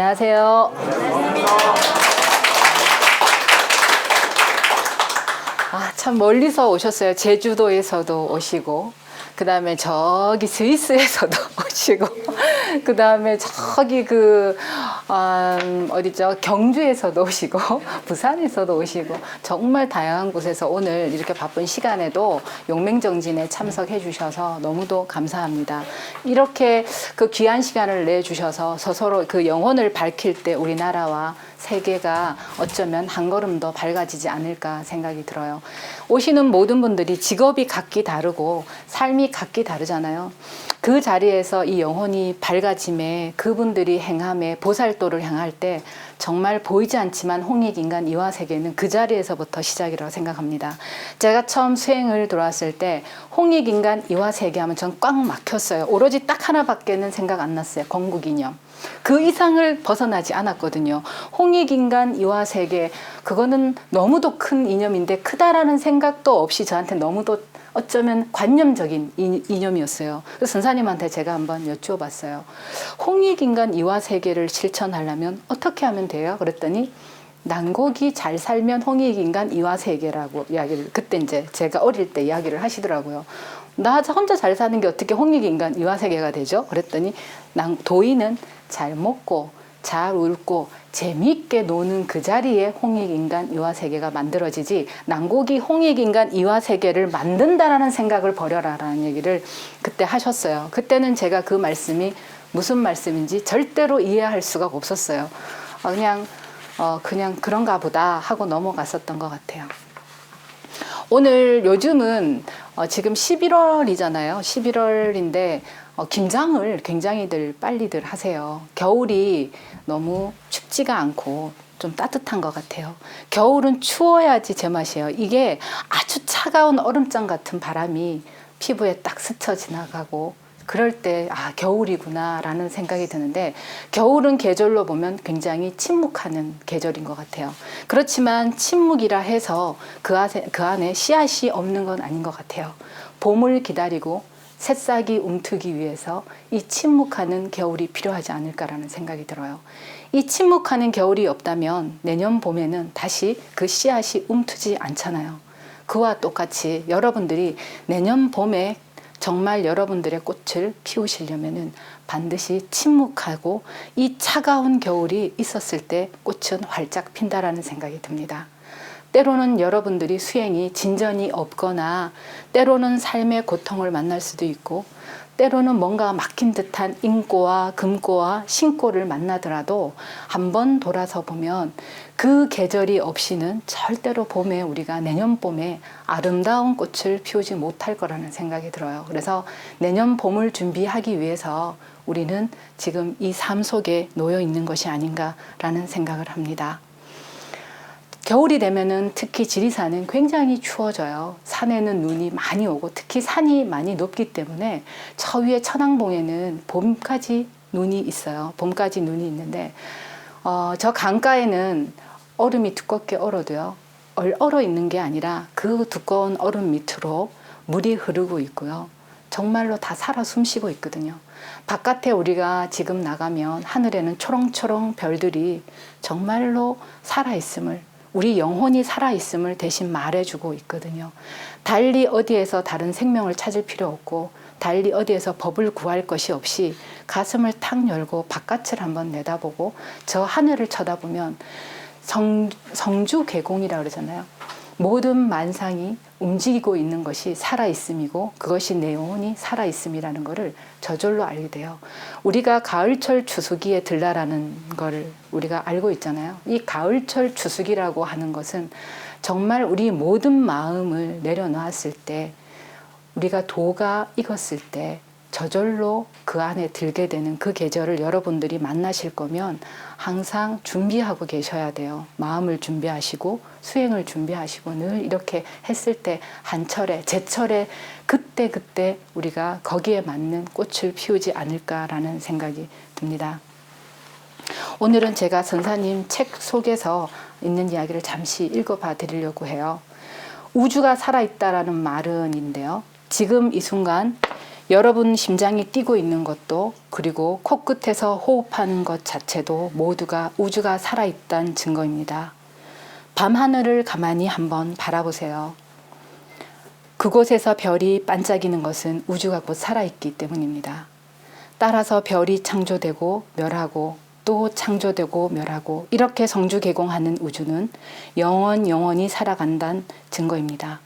안녕하세요. 참 멀리서 오셨어요. 제주도에서도 오시고, 그 다음에 저기 스위스에서도 오시고, 그 다음에 저기 어디죠? 경주에서도 오시고, 부산에서도 오시고, 정말 다양한 곳에서 오늘 이렇게 바쁜 시간에도 용맹정진에 참석해 주셔서 너무도 감사합니다. 이렇게 그 귀한 시간을 내주셔서 서로 그 영혼을 밝힐 때 우리나라와 세계가 어쩌면 한 걸음 더 밝아지지 않을까 생각이 들어요. 오시는 모든 분들이 직업이 각기 다르고 삶이 각기 다르잖아요. 그 자리에서 이 영혼이 밝아짐에 그분들이 행함에 보살도를 향할 때 정말 보이지 않지만 홍익인간 이화세계는 그 자리에서부터 시작이라고 생각합니다. 제가 처음 수행을 들어왔을 때 홍익인간 이화세계 하면 전 꽉 막혔어요. 오로지 딱 하나밖에는 생각 안 났어요. 건국이념. 그 이상을 벗어나지 않았거든요. 홍익인간 이화세계, 그거는 너무도 큰 이념인데 크다라는 생각도 없이 저한테 너무도 어쩌면 관념적인 이념이었어요. 그래서 선사님한테 제가 한번 여쭈어봤어요. 홍익인간 이화세계를 실천하려면 어떻게 하면 돼요? 그랬더니 난곡이 잘 살면 홍익인간 이화세계라고 이야기를, 그때 이제 제가 어릴 때 이야기를 하시더라고요. 나 혼자 잘 사는 게 어떻게 홍익인간 이화세계가 되죠? 그랬더니 도인은 잘 먹고 잘 울고 재미있게 노는 그 자리에 홍익인간 이화세계가 만들어지지, 난곡이 홍익인간 이화세계를 만든다라는 생각을 버려라라는 얘기를 그때 하셨어요. 그때는 제가 그 말씀이 무슨 말씀인지 절대로 이해할 수가 없었어요. 그냥 그런가 보다 하고 넘어갔었던 것 같아요. 오늘 요즘은 지금 11월이잖아요. 11월인데 김장을 굉장히들 빨리들 하세요. 겨울이 너무 춥지가 않고 좀 따뜻한 것 같아요. 겨울은 추워야지 제맛이에요. 이게 아주 차가운 얼음장 같은 바람이 피부에 딱 스쳐 지나가고 그럴 때 겨울이구나 라는 생각이 드는데, 겨울은 계절로 보면 굉장히 침묵하는 계절인 것 같아요. 그렇지만 침묵이라 해서 그 안에 씨앗이 없는 건 아닌 것 같아요. 봄을 기다리고 새싹이 움트기 위해서 이 침묵하는 겨울이 필요하지 않을까라는 생각이 들어요. 이 침묵하는 겨울이 없다면 내년 봄에는 다시 그 씨앗이 움트지 않잖아요. 그와 똑같이 여러분들이 내년 봄에 정말 여러분들의 꽃을 피우시려면은 반드시 침묵하고 이 차가운 겨울이 있었을 때 꽃은 활짝 핀다라는 생각이 듭니다. 때로는 여러분들이 수행이 진전이 없거나 때로는 삶의 고통을 만날 수도 있고 때로는 뭔가 막힌 듯한 인고와 금고와 신고를 만나더라도 한번 돌아서 보면 그 계절이 없이는 절대로 봄에 우리가 내년 봄에 아름다운 꽃을 피우지 못할 거라는 생각이 들어요. 그래서 내년 봄을 준비하기 위해서 우리는 지금 이 삶 속에 놓여 있는 것이 아닌가라는 생각을 합니다. 겨울이 되면은 특히 지리산은 굉장히 추워져요. 산에는 눈이 많이 오고 특히 산이 많이 높기 때문에 저 위에 천왕봉에는 봄까지 눈이 있어요. 봄까지 눈이 있는데 저 강가에는 얼음이 두껍게 얼어도요. 얼어 있는 게 아니라 그 두꺼운 얼음 밑으로 물이 흐르고 있고요. 정말로 다 살아 숨쉬고 있거든요. 바깥에 우리가 지금 나가면 하늘에는 초롱초롱 별들이 정말로 살아있음을, 우리 영혼이 살아있음을 대신 말해주고 있거든요. 달리 어디에서 다른 생명을 찾을 필요 없고 달리 어디에서 법을 구할 것이 없이 가슴을 탁 열고 바깥을 한번 내다보고 저 하늘을 쳐다보면 성주개공이라고 그러잖아요. 모든 만상이 움직이고 있는 것이 살아있음이고 그것이 내 영혼이 살아있음이라는 것을 저절로 알게 돼요. 우리가 가을철 추수기에 들라라는 거를 우리가 알고 있잖아요. 이 가을철 추수기라고 하는 것은 정말 우리 모든 마음을 내려놓았을 때, 우리가 도가 익었을 때 저절로 그 안에 들게 되는 그 계절을 여러분들이 만나실 거면 항상 준비하고 계셔야 돼요. 마음을 준비하시고 수행을 준비하시고 늘 이렇게 했을 때 한철에 제철에 그때 우리가 거기에 맞는 꽃을 피우지 않을까라는 생각이 듭니다. 오늘은 제가 선사님 책 속에서 있는 이야기를 잠시 읽어봐 드리려고 해요. 우주가 살아있다라는 말은인데요. 지금 이 순간 여러분 심장이 뛰고 있는 것도 그리고 코끝에서 호흡하는 것 자체도 모두가 우주가 살아있다는 증거입니다. 밤하늘을 가만히 한번 바라보세요. 그곳에서 별이 반짝이는 것은 우주가 곧 살아있기 때문입니다. 따라서 별이 창조되고 멸하고 또 창조되고 멸하고 이렇게 성주개공하는 우주는 영원히 살아간다는 증거입니다.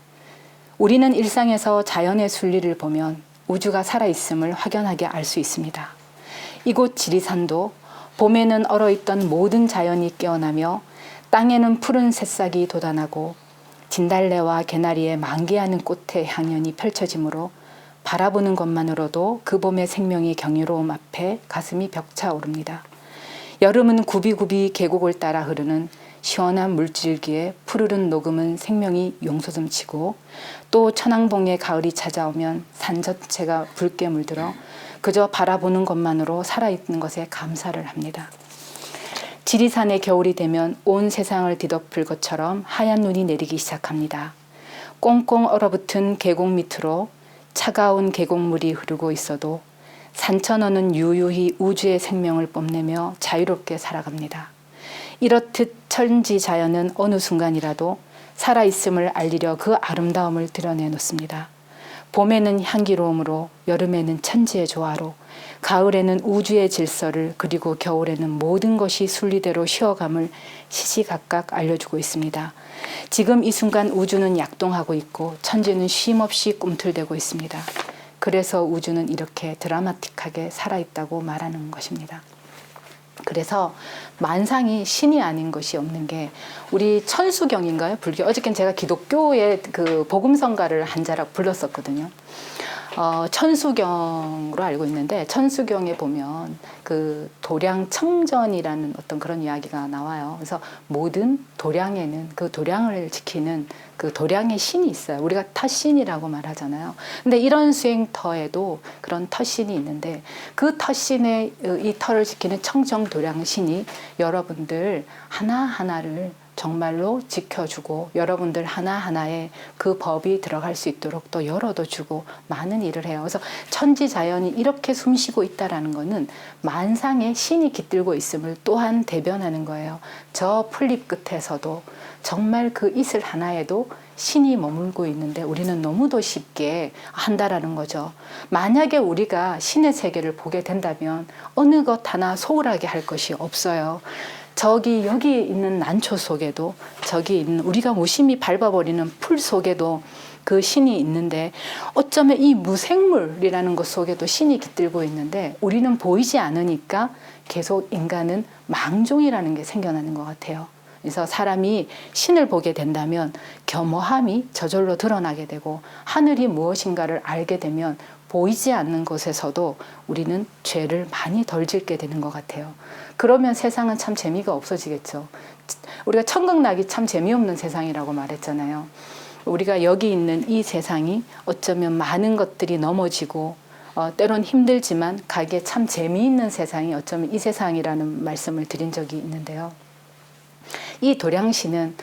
우리는 일상에서 자연의 순리를 보면 우주가 살아있음을 확연하게 알 수 있습니다. 이곳 지리산도 봄에는 얼어있던 모든 자연이 깨어나며 땅에는 푸른 새싹이 돋아나고 진달래와 개나리의 만개하는 꽃의 향연이 펼쳐지므로 바라보는 것만으로도 그 봄의 생명의 경이로움 앞에 가슴이 벅차오릅니다. 여름은 굽이굽이 계곡을 따라 흐르는 시원한 물줄기에 푸르른 녹음은 생명이 용솟음치고 또 천왕봉의 가을이 찾아오면 산 전체가 붉게 물들어 그저 바라보는 것만으로 살아있는 것에 감사를 합니다. 지리산의 겨울이 되면 온 세상을 뒤덮을 것처럼 하얀 눈이 내리기 시작합니다. 꽁꽁 얼어붙은 계곡 밑으로 차가운 계곡물이 흐르고 있어도 산천어는 유유히 우주의 생명을 뽐내며 자유롭게 살아갑니다. 이렇듯 천지 자연은 어느 순간이라도 살아있음을 알리려 그 아름다움을 드러내놓습니다. 봄에는 향기로움으로, 여름에는 천지의 조화로, 가을에는 우주의 질서를, 그리고 겨울에는 모든 것이 순리대로 쉬어감을 시시각각 알려주고 있습니다. 지금 이 순간 우주는 약동하고 있고 천지는 쉼없이 꿈틀대고 있습니다. 그래서 우주는 이렇게 드라마틱하게 살아있다고 말하는 것입니다. 그래서 만상이 신이 아닌 것이 없는 게 우리 천수경인가요? 불교. 어저께는 제가 기독교의 그 복음성가를 한 자락 불렀었거든요. 천수경으로 알고 있는데 천수경에 보면 그 도량청전이라는 어떤 그런 이야기가 나와요. 그래서 모든 도량에는 그 도량을 지키는 그 도량의 신이 있어요. 우리가 텃신이라고 말하잖아요. 근데 이런 수행터에도 그런 텃신이 있는데 그 텃신의 이 터를 지키는 청정도량신이 여러분들 하나하나를 정말로 지켜주고 여러분들 하나하나에 그 법이 들어갈 수 있도록 또 열어도 주고 많은 일을 해요. 그래서 천지자연이 이렇게 숨쉬고 있다는 것은 만상의 신이 깃들고 있음을 또한 대변하는 거예요. 저 풀잎 끝에서도 정말 그 이슬 하나에도 신이 머물고 있는데 우리는 너무도 쉽게 한다라는 거죠. 만약에 우리가 신의 세계를 보게 된다면 어느 것 하나 소홀하게 할 것이 없어요. 여기 있는 난초 속에도 저기 있는 우리가 무심히 밟아버리는 풀 속에도 그 신이 있는데 어쩌면 이 무생물이라는 것 속에도 신이 깃들고 있는데 우리는 보이지 않으니까 계속 인간은 망종이라는 게 생겨나는 것 같아요. 그래서 사람이 신을 보게 된다면 겸허함이 저절로 드러나게 되고 하늘이 무엇인가를 알게 되면 보이지 않는 곳에서도 우리는 죄를 많이 덜 짓게 되는 것 같아요. 그러면 세상은 참 재미가 없어지겠죠. 우리가 천국 나기 참 재미없는 세상이라고 말했잖아요. 우리가 여기 있는 이 세상이 어쩌면 많은 것들이 넘어지고 때론 힘들지만 가기에 참 재미있는 세상이 어쩌면 이 세상이라는 말씀을 드린 적이 있는데요. 이 도량신은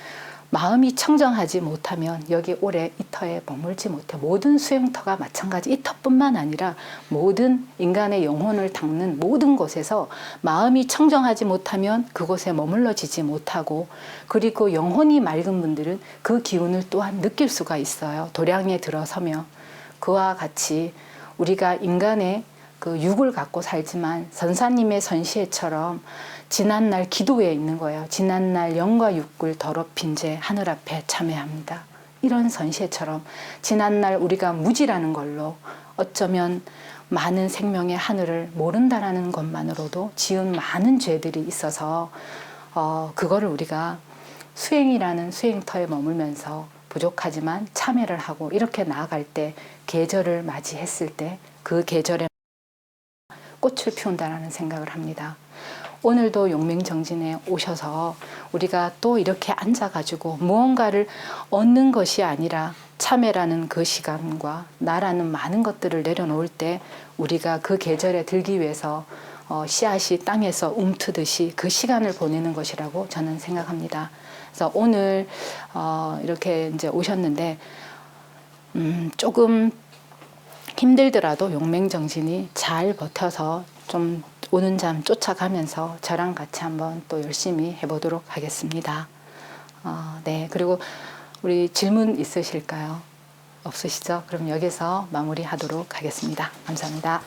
마음이 청정하지 못하면 여기 오래 이 터에 머물지 못해. 모든 수행터가 마찬가지. 이 터뿐만 아니라 모든 인간의 영혼을 닦는 모든 곳에서 마음이 청정하지 못하면 그곳에 머물러지지 못하고 그리고 영혼이 맑은 분들은 그 기운을 또한 느낄 수가 있어요. 도량에 들어서며 그와 같이 우리가 인간의 그 육을 갖고 살지만 선사님의 선시회처럼 지난날 기도에 있는 거예요. 지난날 영과 육을 더럽힌 죄 하늘 앞에 참회합니다. 이런 선시회처럼 지난날 우리가 무지라는 걸로 어쩌면 많은 생명의 하늘을 모른다라는 것만으로도 지은 많은 죄들이 있어서 그거를 우리가 수행이라는 수행터에 머물면서 부족하지만 참회를 하고 이렇게 나아갈 때 계절을 맞이했을 때 그 계절에 꽃을 피운다라는 생각을 합니다. 오늘도 용맹정진에 오셔서 우리가 또 이렇게 앉아가지고 무언가를 얻는 것이 아니라 참회라는 그 시간과 나라는 많은 것들을 내려놓을 때 우리가 그 계절에 들기 위해서 씨앗이 땅에서 움트듯이 그 시간을 보내는 것이라고 저는 생각합니다. 그래서 오늘 이렇게 이제 오셨는데 조금 힘들더라도 용맹정진이 잘 버텨서 좀 오는 잠 쫓아가면서 저랑 같이 한번 또 열심히 해보도록 하겠습니다. 네, 그리고 우리 질문 있으실까요? 없으시죠? 그럼 여기서 마무리하도록 하겠습니다. 감사합니다.